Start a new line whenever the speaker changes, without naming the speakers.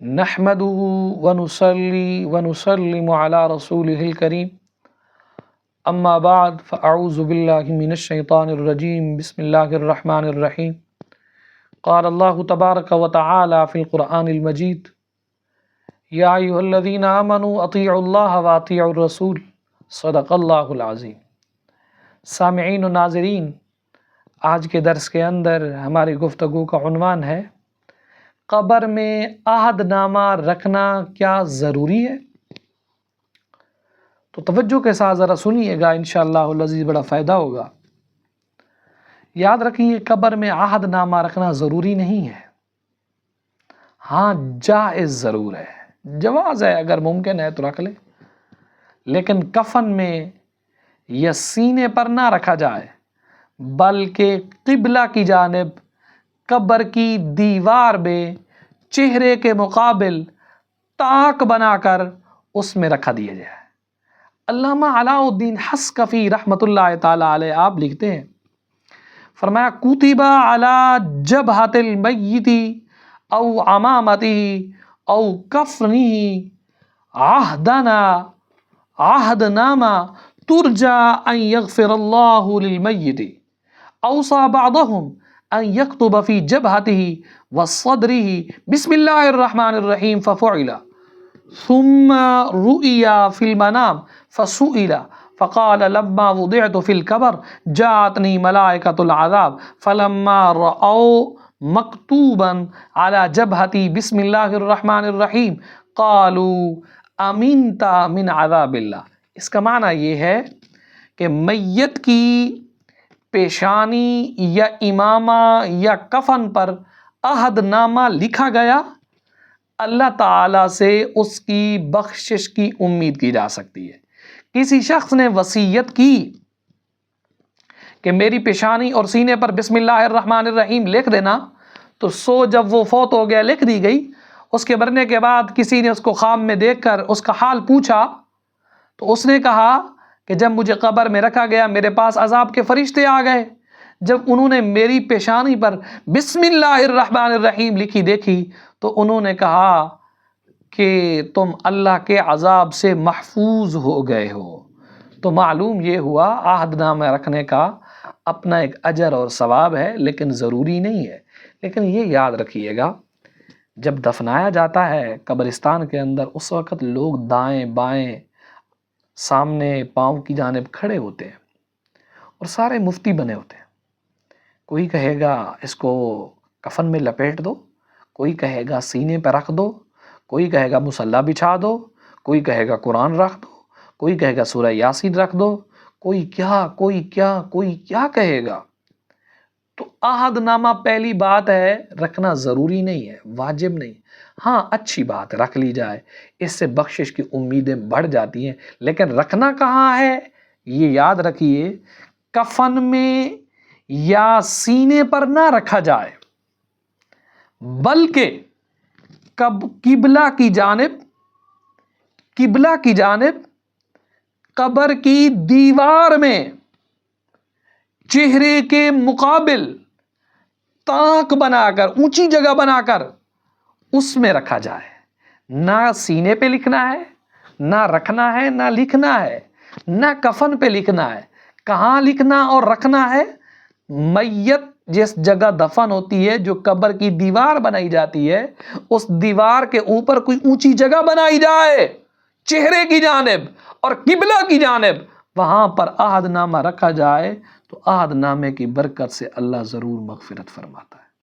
نحمده ونصلي ونسلم على رسوله الكريم اما بعد فاعوذ بالله من الشيطان الرجيم بسم الله الرحمن الرحيم قال الله تبارك وتعالى في القرآن المجيد يا أيها الذين آمنوا اطيعوا الله واطيعوا الرسول صدق الله العظيم۔ سامعین و ناظرین، آج کے درس کے اندر ہماری گفتگو کا عنوان ہے قبر میں عہد نامہ رکھنا کیا ضروری ہے؟ تو توجہ کے ساتھ ذرا سنیے گا، انشاءاللہ العزیز بڑا فائدہ ہوگا۔ یاد رکھیے، قبر میں عہد نامہ رکھنا ضروری نہیں ہے، ہاں جائز ضرور ہے، جواز ہے، اگر ممکن ہے تو رکھ لے، لیکن کفن میں یا سینے پر نہ رکھا جائے، بلکہ قبلہ کی جانب قبر کی دیوار میں چہرے کے مقابل طاق بنا کر اس میں رکھا دیا جائے۔ علامہ علاء الدین حصکفی رحمۃ اللہ تعالی علیہ آپ لکھتے ہیں، فرمایا کتب علی جبہۃ المیت او عمامتہ او کفنہ عہد نامہ ترجى أن يغفر الله للميت أوصى بعضهم أن يكتب في جبهته وصدره بسم الله الرحمن الرحيم ففعل، ثم رؤيا في المنام فسئل فقال لما وضعت في القبر جاءتني ملائكة العذاب فلما رأوا مكتوبا على جبهتي بسم الله الرحمن الرحيم قالوا أمنت من عذاب الله۔ اس کا معنی یہ ہے کہ میت کی پیشانی یا امامہ یا کفن پر عہد نامہ لکھا گیا، اللہ تعالیٰ سے اس کی بخشش کی امید کی جا سکتی ہے۔ کسی شخص نے وصیت کی کہ میری پیشانی اور سینے پر بسم اللہ الرحمن الرحیم لکھ دینا، تو جب وہ فوت ہو گیا لکھ دی گئی۔ اس کے مرنے کے بعد کسی نے اس کو خواب میں دیکھ کر اس کا حال پوچھا تو اس نے کہا کہ جب مجھے قبر میں رکھا گیا میرے پاس عذاب کے فرشتے آ گئے، جب انہوں نے میری پیشانی پر بسم اللہ الرحمن الرحیم لکھی دیکھی تو انہوں نے کہا کہ تم اللہ کے عذاب سے محفوظ ہو گئے ہو۔ تو معلوم یہ ہوا عہد نامہ رکھنے کا اپنا ایک اجر اور ثواب ہے، لیکن ضروری نہیں ہے۔ لیکن یہ یاد رکھیے گا، جب دفنایا جاتا ہے قبرستان کے اندر، اس وقت لوگ دائیں بائیں سامنے پاؤں کی جانب کھڑے ہوتے ہیں اور سارے مفتی بنے ہوتے ہیں۔ کوئی کہے گا اس کو کفن میں لپیٹ دو، کوئی کہے گا سینے پہ رکھ دو، کوئی کہے گا مصلی بچھا دو، کوئی کہے گا قرآن رکھ دو، کوئی کہے گا سورہ یاسین رکھ دو، کوئی کیا کہے گا۔ تو عہد نامہ پہلی بات ہے رکھنا ضروری نہیں ہے، واجب نہیں، ہاں اچھی بات رکھ لی جائے، اس سے بخشش کی امیدیں بڑھ جاتی ہیں، لیکن رکھنا کہاں ہے یہ یاد رکھیے، کفن میں یا سینے پر نہ رکھا جائے، بلکہ قبلہ کی جانب قبر کی دیوار میں چہرے کے مقابل طاق بنا کر، اونچی جگہ بنا کر اس میں رکھا جائے۔ نہ سینے پہ لکھنا ہے، نہ رکھنا ہے، نہ لکھنا ہے، نہ کفن پہ لکھنا ہے۔ کہاں لکھنا اور رکھنا ہے؟ میت جس جگہ دفن ہوتی ہے، جو قبر کی دیوار بنائی جاتی ہے، اس دیوار کے اوپر کوئی اونچی جگہ بنائی جائے چہرے کی جانب اور قبلہ کی جانب، وہاں پر عہد نامہ رکھا جائے تو عہد نامے کی برکت سے اللہ ضرور مغفرت فرماتا ہے۔